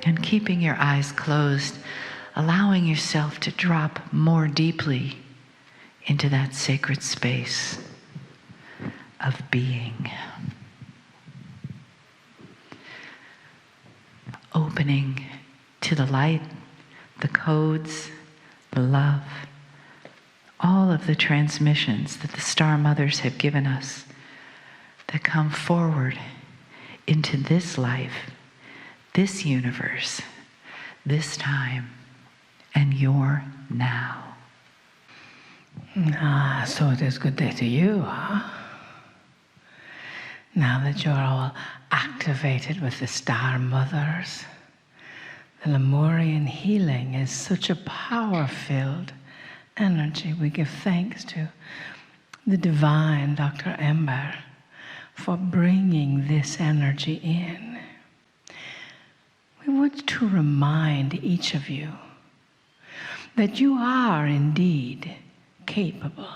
And keeping your eyes closed, allowing yourself to drop more deeply into that sacred space of being. Opening to the light, the codes, the love, all of the transmissions that the Star Mothers have given us that come forward into this life, this universe, this time, and your now. So it is good day to you, huh? Now that you're all activated with the Star Mothers, the Lemurian healing is such a power-filled energy. We give thanks to the divine Dr. Ember for bringing this energy in. We want to remind each of you that you are indeed capable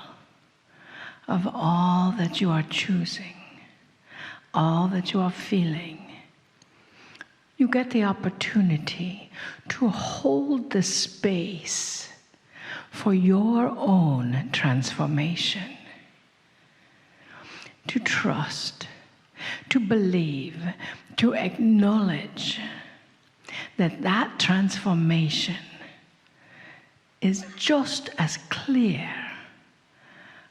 of all that you are choosing, all that you are feeling. You get the opportunity to hold the space for your own transformation, to trust, to believe, to acknowledge that that transformation is just as clear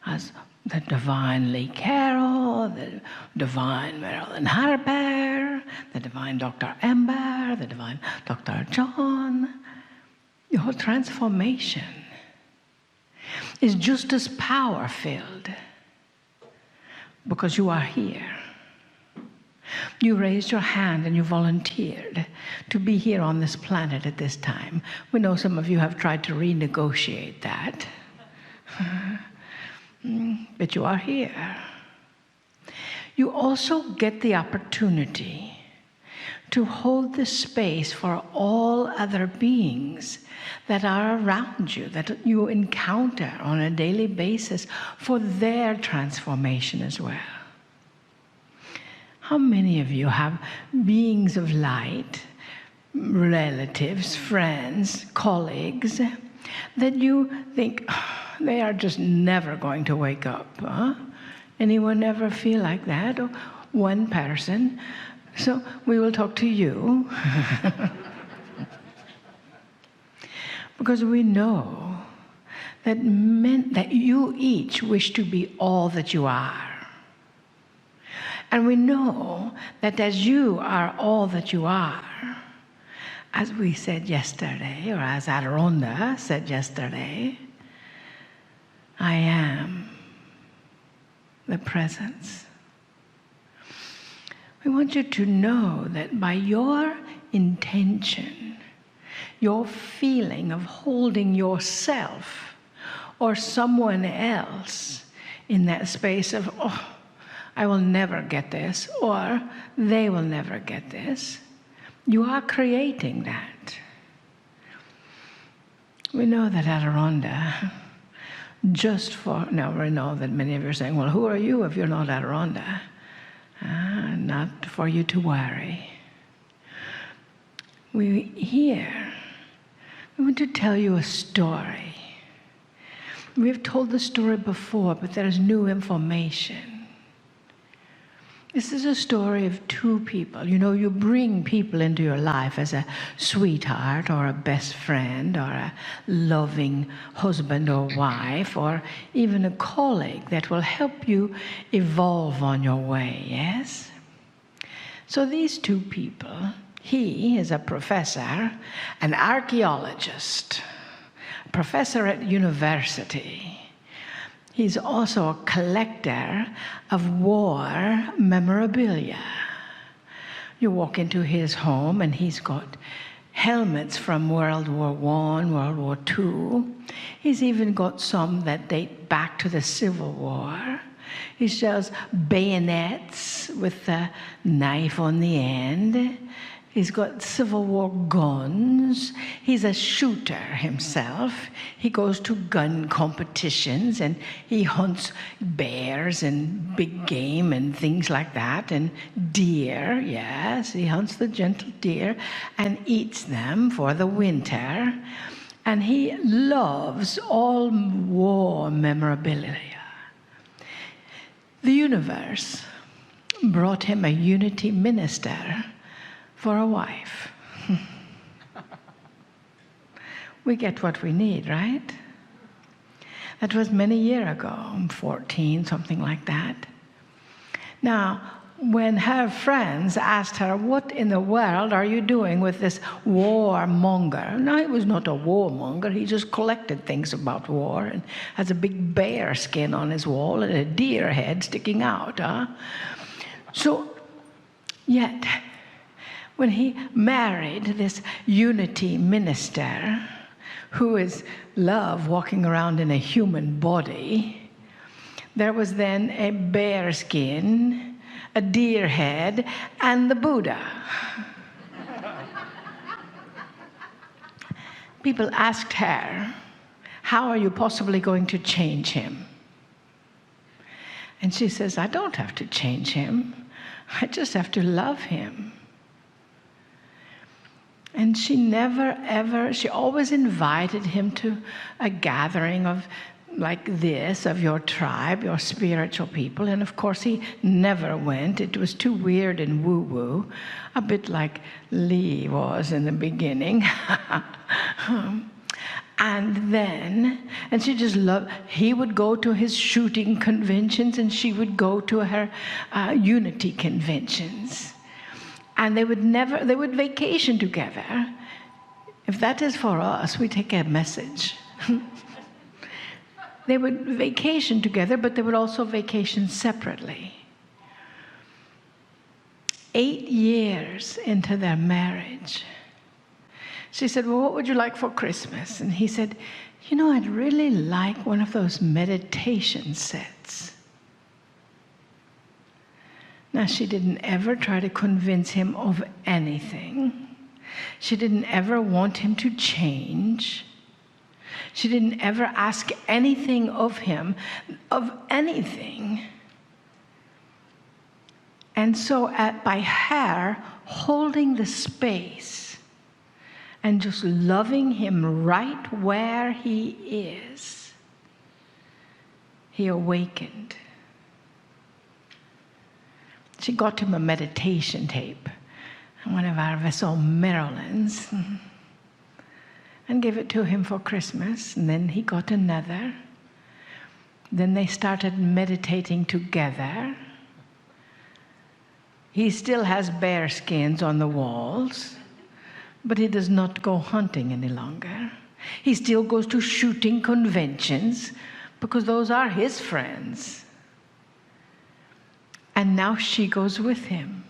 as the divine Lee Carroll, the divine Marilyn Harper, the divine Dr. Ember, the divine Dr. John. Your transformation is just as power-filled because you are here. You raised your hand and you volunteered to be here on this planet at this time. We know some of you have tried to renegotiate that. But you are here. You also get the opportunity to hold the space for all other beings that are around you, that you encounter on a daily basis, for their transformation as well. How many of you have beings of light, relatives, friends, colleagues, that you think, they are just never going to wake up? Huh? Anyone ever feel like that? Or one person. So we will talk to you. Because we know that you each wish to be all that you are. And we know that as you are all that you are, as we said yesterday, or as Adironda said yesterday, I am the presence. We want you to know that by your intention, your feeling of holding yourself or someone else in that space of, oh, I will never get this, or they will never get this, you are creating that. We know that Adironda, now we know that many of you are saying, well, who are you if you're not Adironda? Not for you to worry. We want to tell you a story. We've told the story before, but there's new information. This is a story of two people. You know, you bring people into your life as a sweetheart or a best friend or a loving husband or wife or even a colleague that will help you evolve on your way, yes? So these two people, he is a professor, an archaeologist, professor at university. He's also a collector of war memorabilia. You walk into his home and he's got helmets from World War I, World War II. He's even got some that date back to the Civil War. He sells bayonets with a knife on the end. He's got Civil War guns. He's a shooter himself. He goes to gun competitions and he hunts bears and big game and things like that, and deer, yes, he hunts the gentle deer and eats them for the winter. And he loves all war memorabilia. The universe brought him a Unity minister for a wife. We get what we need, right? That was many years ago, 14, something like that. Now, when her friends asked her, what in the world are you doing with this warmonger? No, he was not a warmonger. He just collected things about war and has a big bear skin on his wall and a deer head sticking out. So, yet, when he married this Unity minister, who is love walking around in a human body, there was then a bear skin, a deer head, and the Buddha. People asked her, how are you possibly going to change him? And she says, I don't have to change him. I just have to love him. And she never, ever, she always invited him to a gathering of like this, of your tribe, your spiritual people. And of course, he never went. It was too weird and woo-woo, a bit like Lee was in the beginning. And she just loved, he would go to his shooting conventions and she would go to her Unity conventions. And they would vacation together. If that is for us, we take a message. They would vacation together, but they would also vacation separately. 8 years into their marriage, she said, well, what would you like for Christmas? And he said, you know, I'd really like one of those meditation sets. Now, she didn't ever try to convince him of anything. She didn't ever want him to change. She didn't ever ask anything of him, of anything. And so by her holding the space and just loving him right where he is, he awakened. She got him a meditation tape, one of our Vessel Marylands, and gave it to him for Christmas. And then he got another. Then they started meditating together. He still has bear skins on the walls, but he does not go hunting any longer. He still goes to shooting conventions because those are his friends. And now she goes with him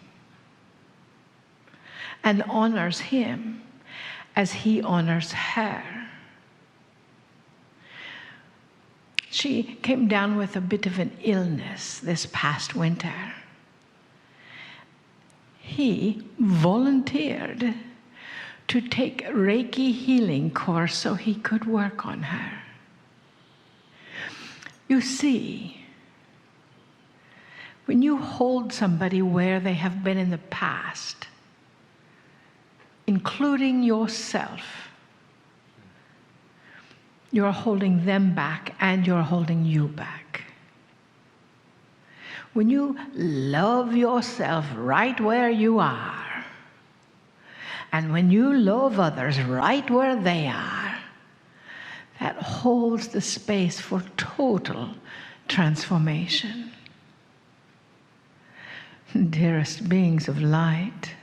and honors him as he honors her. She came down with a bit of an illness this past winter. He volunteered to take a Reiki healing course so he could work on her. You see, when you hold somebody where they have been in the past, including yourself, you're holding them back and you're holding you back. When you love yourself right where you are, and when you love others right where they are, that holds the space for total transformation. Dearest beings of light,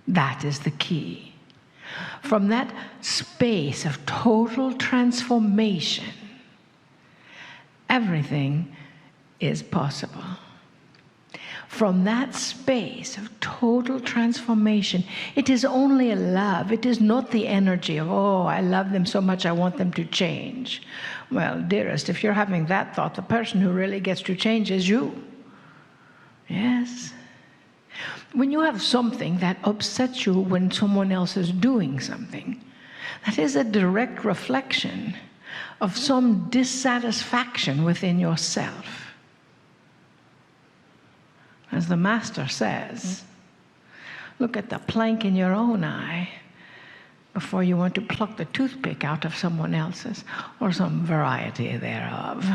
that is the key. From that space of total transformation, everything is possible. From that space of total transformation, it is only a love. It is not the energy of, oh, I love them so much, I want them to change. Well, dearest, if you're having that thought, the person who really gets to change is you. Yes. When you have something that upsets you when someone else is doing something, that is a direct reflection of some dissatisfaction within yourself. As the Master says, look at the plank in your own eye before you want to pluck the toothpick out of someone else's, or some variety thereof.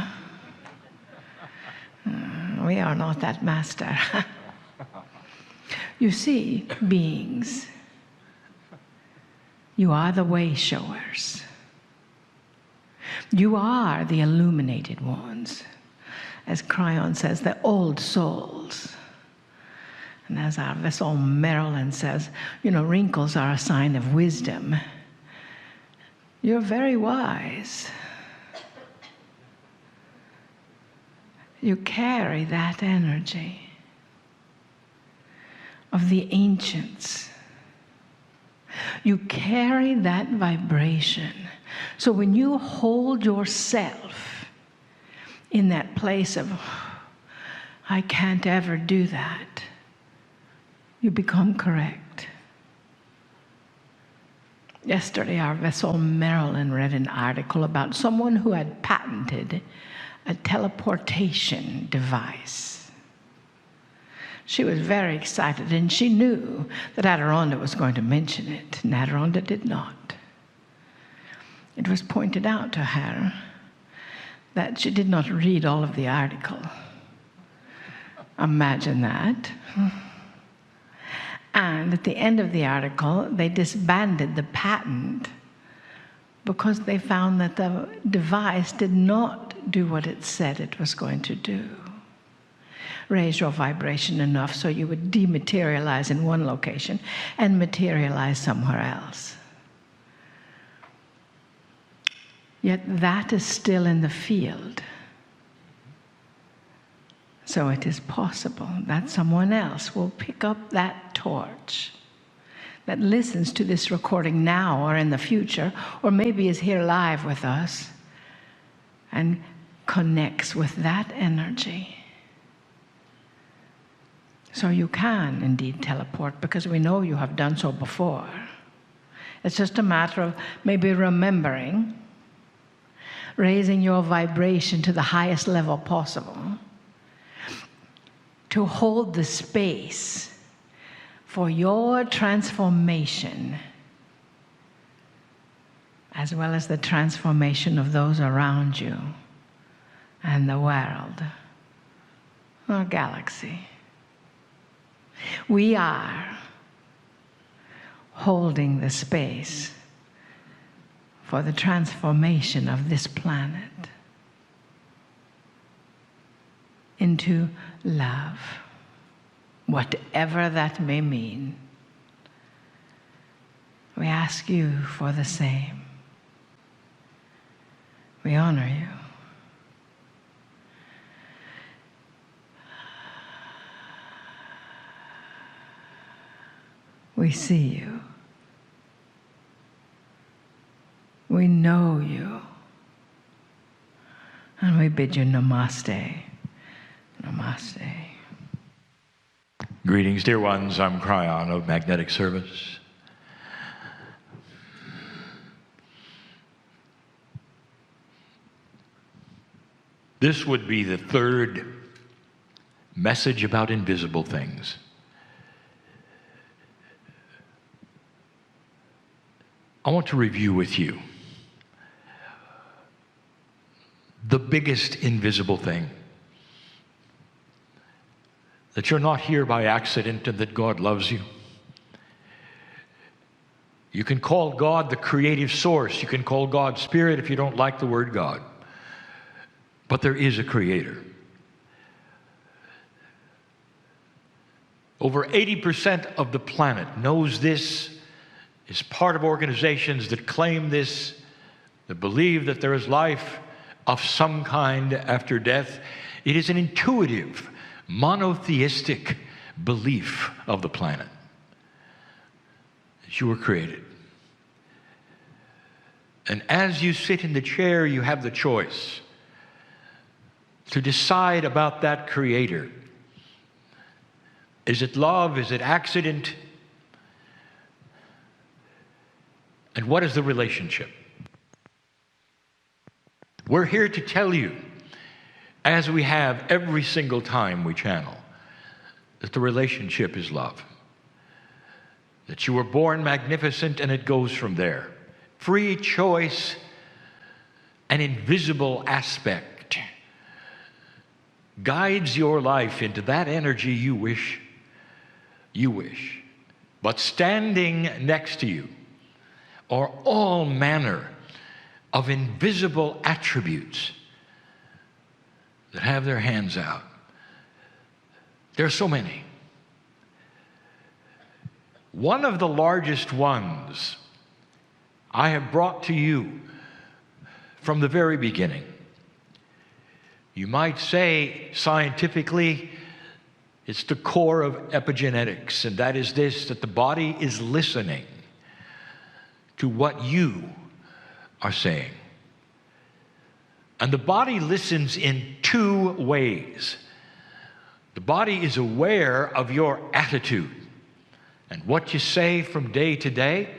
We are not that Master. You see, beings, you are the way showers. You are the illuminated ones. As Cryon says, the old souls. And as our vessel Marilyn says, wrinkles are a sign of wisdom. You're very wise. You carry that energy of the ancients. You carry that vibration. So when you hold yourself in that place of, I can't ever do that, you become correct. Yesterday, our vessel Marilyn read an article about someone who had patented a teleportation device. She was very excited, and she knew that Adironda was going to mention it, and Adironda did not. It was pointed out to her that she did not read all of the article. Imagine that. And at the end of the article, they disbanded the patent because they found that the device did not do what it said it was going to do. Raise your vibration enough so you would dematerialize in one location and materialize somewhere else. Yet that is still in the field. So it is possible that someone else will pick up that torch that listens to this recording now or in the future, or maybe is here live with us and connects with that energy. So you can indeed teleport, because we know you have done so before. It's just a matter of maybe remembering, raising your vibration to the highest level possible, to hold the space for your transformation, as well as the transformation of those around you and the world, or galaxy. We are holding the space for the transformation of this planet into love, whatever that may mean. We ask you for the same. We honor you. We see you. We know you. And we bid you namaste. Namaste. Greetings, dear ones. I'm Cryon of Magnetic Service. This would be the third message about invisible things. I want to review with you the biggest invisible thing. That you're not here by accident and that God loves you. You can call God the creative source. You can call God Spirit if you don't like the word God. But there is a creator. Over 80% of the planet knows this, is part of organizations that claim this, that believe that there is life of some kind after death. It is an intuitive, monotheistic belief of the planet that you were created. And as you sit in the chair, you have the choice to decide about that creator Is it love? Is it accident? And what is the relationship? We're here to tell you, as we have every single time we channel, that the relationship is love. That you were born magnificent and it goes from there. Free choice, an invisible aspect, guides your life into that energy you wish. But standing next to you are all manner of invisible attributes that have their hands out. There are so many. One of the largest ones I have brought to you from the very beginning. You might say scientifically it's the core of epigenetics, and that is this, that the body is listening to what you are saying. And the body listens in two ways. The body is aware of your attitude and what you say from day to day.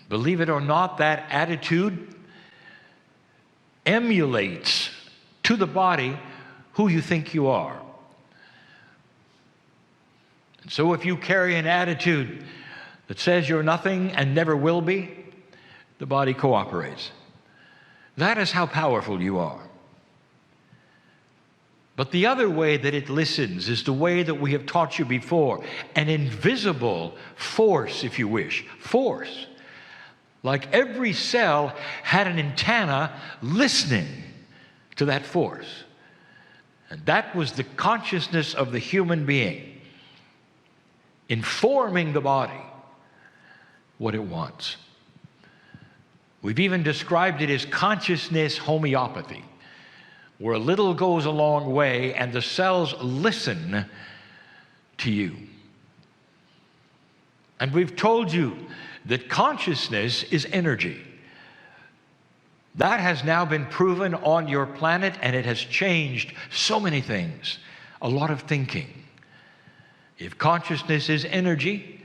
Believe it or not, that attitude emulates to the body who you think you are. And so if you carry an attitude that says you're nothing and never will be, the body cooperates. That is how powerful you are. But the other way that it listens is the way that we have taught you before, an invisible force, if you wish. Force. Like every cell had an antenna listening to that force. And that was the consciousness of the human being, informing the body what it wants. We've even described it as consciousness homeopathy, where a little goes a long way and the cells listen to you. And we've told you that consciousness is energy. That has now been proven on your planet, and it has changed so many things, a lot of thinking. If consciousness is energy,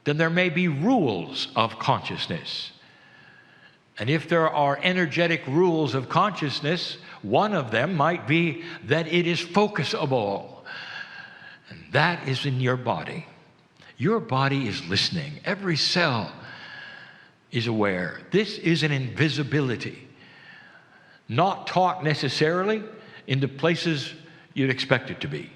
then there may be rules of consciousness. And if there are energetic rules of consciousness, one of them might be that it is focusable. And that is in your body. Your body is listening. Every cell is aware. This is an invisibility, not taught necessarily in the places you'd expect it to be.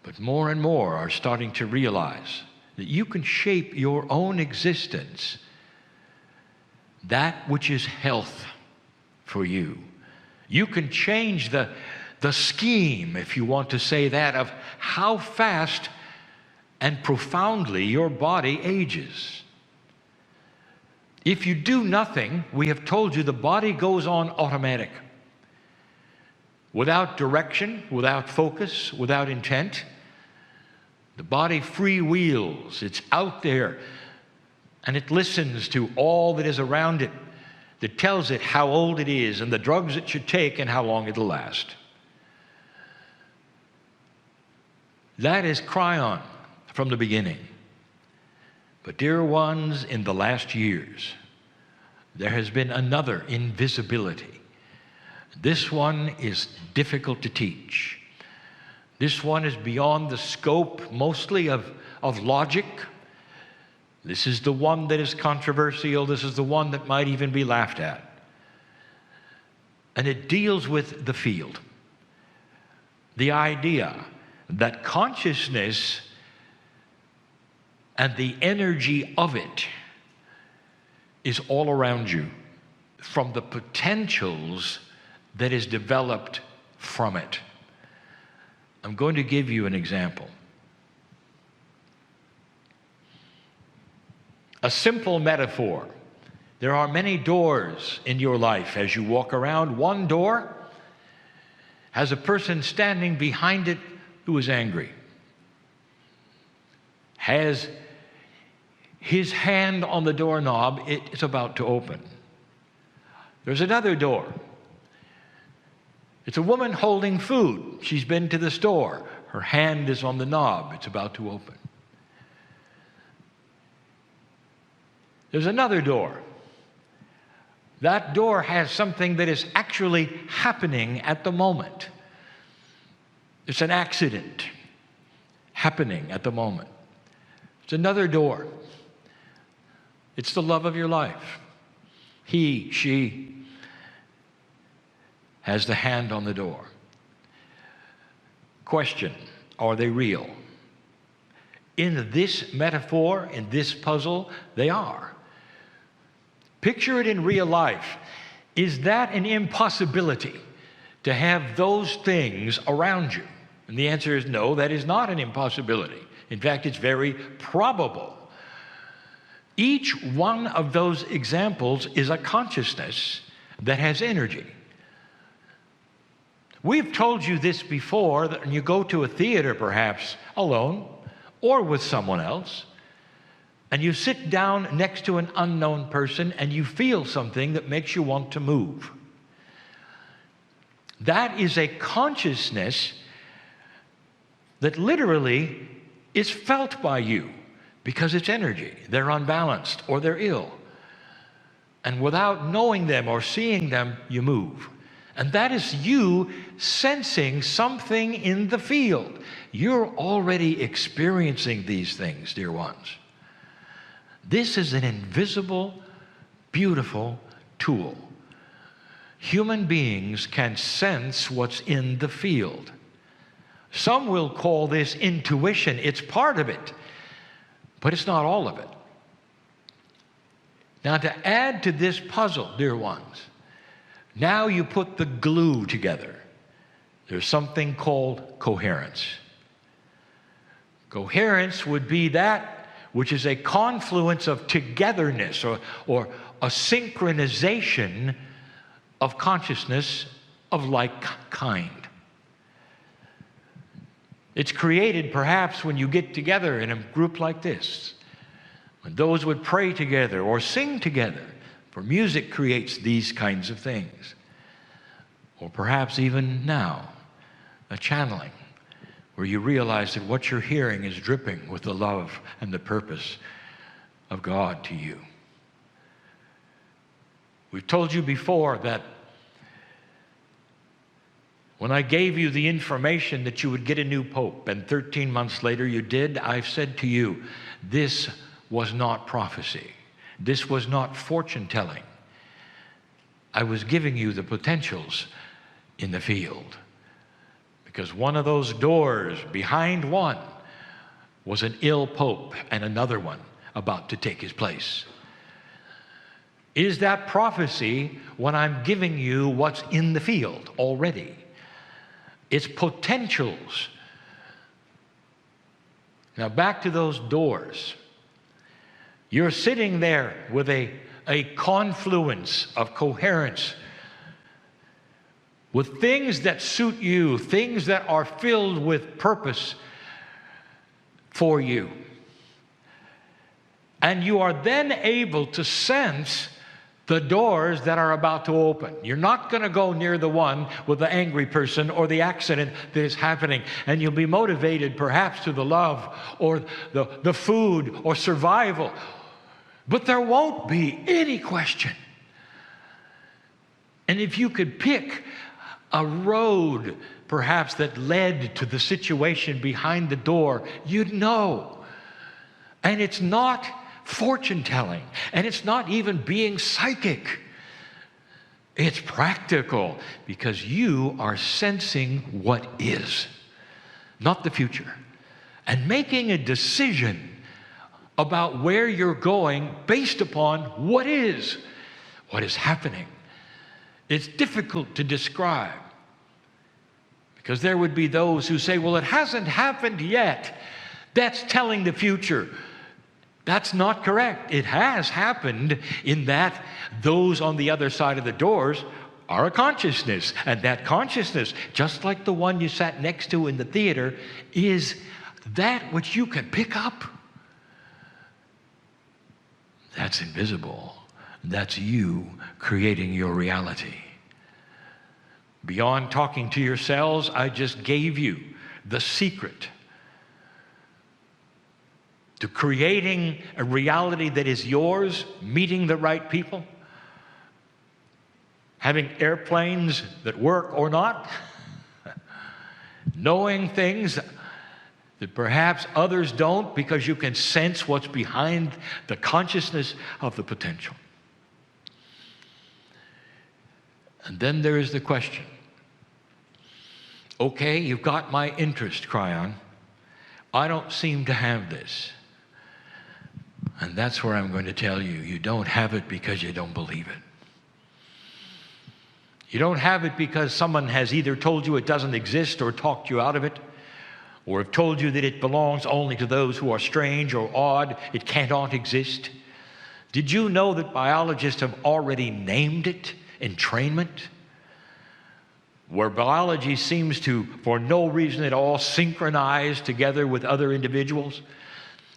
But more and more are starting to realize that you can shape your own existence, that which is health for you. You can change the scheme, if you want to say that, of how fast and profoundly your body ages. If you do nothing, we have told you the body goes on automatic. Without direction, without focus, without intent, the body freewheels. It's out there, and it listens to all that is around it, that tells it how old it is and the drugs it should take and how long it'll last. That is Cryon from the beginning. But dear ones, in the last years, there has been another invisibility. This one is difficult to teach. This one is beyond the scope mostly of logic. This is the one that is controversial. This is the one that might even be laughed at. And it deals with the field. The idea that consciousness and the energy of it is all around you, from the potentials that is developed from it. I'm going to give you an example. A simple metaphor. There are many doors in your life as you walk around. One door has a person standing behind it who is angry, has his hand on the doorknob, it is about to open. There's another door. It's a woman holding food. She's been to the store. Her hand is on the knob. It's about to open. There's another door. That door has something that is actually happening at the moment. It's an accident happening at the moment. It's another door. It's the love of your life. He, she has the hand on the door. Question, are they real? In this metaphor, in this puzzle, they are. Picture it in real life. Is that an impossibility to have those things around you? And the answer is no, that is not an impossibility. In fact, it's very probable. Each one of those examples is a consciousness that has energy. We've told you this before, that when you go to a theater perhaps alone or with someone else, and you sit down next to an unknown person and you feel something that makes you want to move. That is a consciousness that literally is felt by you because it's energy. They're unbalanced or they're ill. And without knowing them or seeing them, you move. And that is you sensing something in the field. You're already experiencing these things, dear ones. This is an invisible, beautiful tool. Human beings can sense what's in the field. Some will call this intuition. It's part of it, but it's not all of it. Now, to add to this puzzle, dear ones, now you put the glue together. There's something called coherence. Coherence would be that which is a confluence of togetherness or a synchronization of consciousness of like kind. It's created perhaps when you get together in a group like this, when those would pray together or sing together, for music creates these kinds of things. Or perhaps even now, a channeling, where you realize that what you're hearing is dripping with the love and the purpose of God to you. We've told you before that when I gave you the information that you would get a new pope, and 13 months later you did, I've said to you, this was not prophecy. This was not fortune telling. I was giving you the potentials in the field. Because one of those doors behind one was an ill pope and another one about to take his place. Is that prophecy when I'm giving you what's in the field already? It's potentials. Now back to those doors. You're sitting there with a confluence of coherence, with things that suit you, things that are filled with purpose for you. And you are then able to sense the doors that are about to open. You're not going to go near the one with the angry person or the accident that is happening. And you'll be motivated perhaps to the love or the food or survival. But there won't be any question. And if you could pick a road perhaps that led to the situation behind the door, you'd know. And it's not fortune telling, and it's not even being psychic. It's practical, because you are sensing what is, not the future, and making a decision about where you're going based upon what is happening. It's difficult to describe, because there would be those who say, well, it hasn't happened yet. That's telling the future. That's not correct. It has happened in that those on the other side of the doors are a consciousness. And that consciousness, just like the one you sat next to in the theater, is that which you can pick up. That's invisible. That's you creating your reality. Beyond talking to yourselves, I just gave you the secret to creating a reality that is yours, meeting the right people, having airplanes that work or not, knowing things that perhaps others don't because you can sense what's behind the consciousness of the potential. And then there is the question. Okay, you've got my interest, Kryon. I don't seem to have this. And that's where I'm going to tell you, you don't have it because you don't believe it. You don't have it because someone has either told you it doesn't exist or talked you out of it, or have told you that it belongs only to those who are strange or odd, it cannot exist. Did you know that biologists have already named it entrainment? Where biology seems to, for no reason at all, synchronize together with other individuals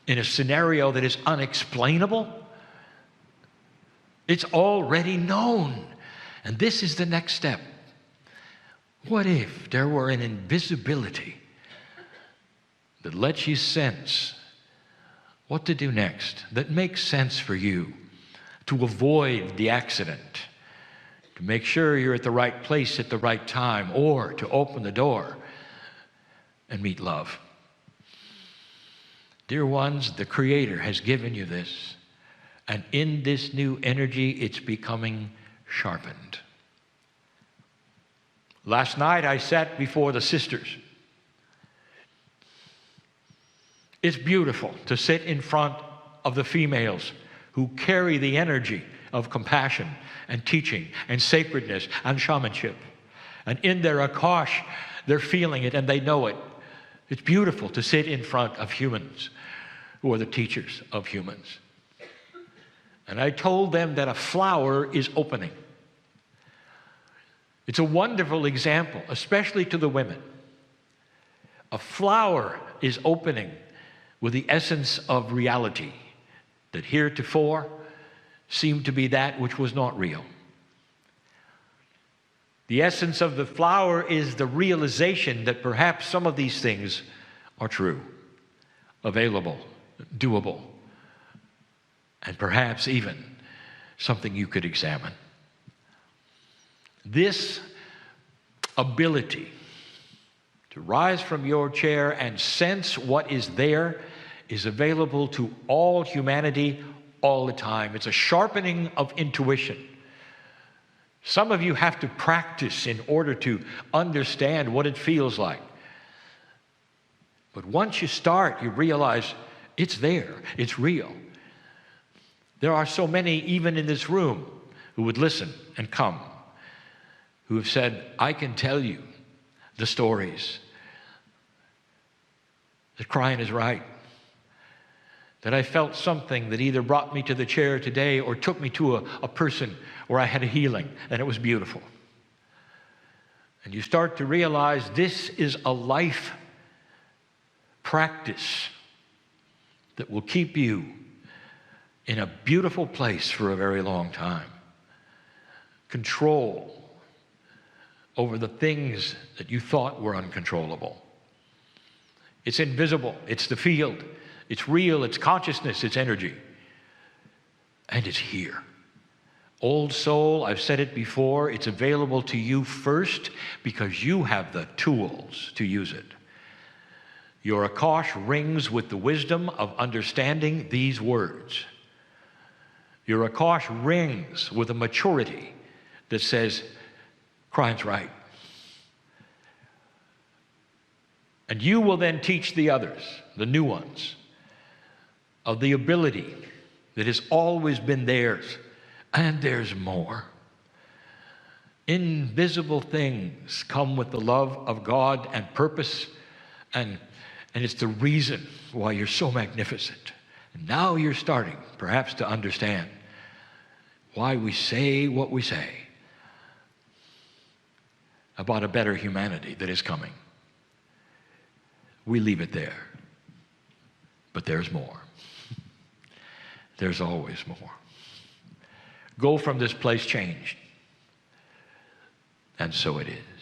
in a scenario that is unexplainable. It's already known. And this is the next step. What if there were an invisibility that lets you sense what to do next, that makes sense for you to avoid the accident, to make sure you're at the right place at the right time, or to open the door and meet love? Dear ones, the Creator has given you this, and in this new energy, it's becoming sharpened. Last night, I sat before the sisters. It's beautiful to sit in front of the females who carry the energy of compassion and teaching and sacredness and shamanship. And in their akash, they're feeling it and they know it. It's beautiful to sit in front of humans who are the teachers of humans. And I told them that a flower is opening. It's a wonderful example, especially to the women. A flower is opening with the essence of reality that heretofore seemed to be that which was not real. The essence of the flower is the realization that perhaps some of these things are true, available, doable, and perhaps even something you could examine. This ability to rise from your chair and sense what is there is available to all humanity all the time. It's a sharpening of intuition. Some of you have to practice in order to understand what it feels like. But once you start, you realize it's there, it's real. There are so many, even in this room, who would listen and come, who have said, I can tell you the stories. That Kryon is right. That I felt something that either brought me to the chair today or took me to a person where I had a healing, and it was beautiful. And you start to realize this is a life practice that will keep you in a beautiful place for a very long time. Control over the things that you thought were uncontrollable. It's invisible, it's the field, it's real, it's consciousness, it's energy. And it's here. Old soul, I've said it before, it's available to you first because you have the tools to use it. Your akash rings with the wisdom of understanding these words. Your akash rings with a maturity that says, Kryon's right. And you will then teach the others, the new ones, of the ability that has always been theirs. And there's more. Invisible things come with the love of God and purpose, and it's the reason why you're so magnificent. And now you're starting, perhaps, to understand why we say what we say about a better humanity that is coming. We leave it there. But there's more. There's always more. Go from this place changed. And so it is.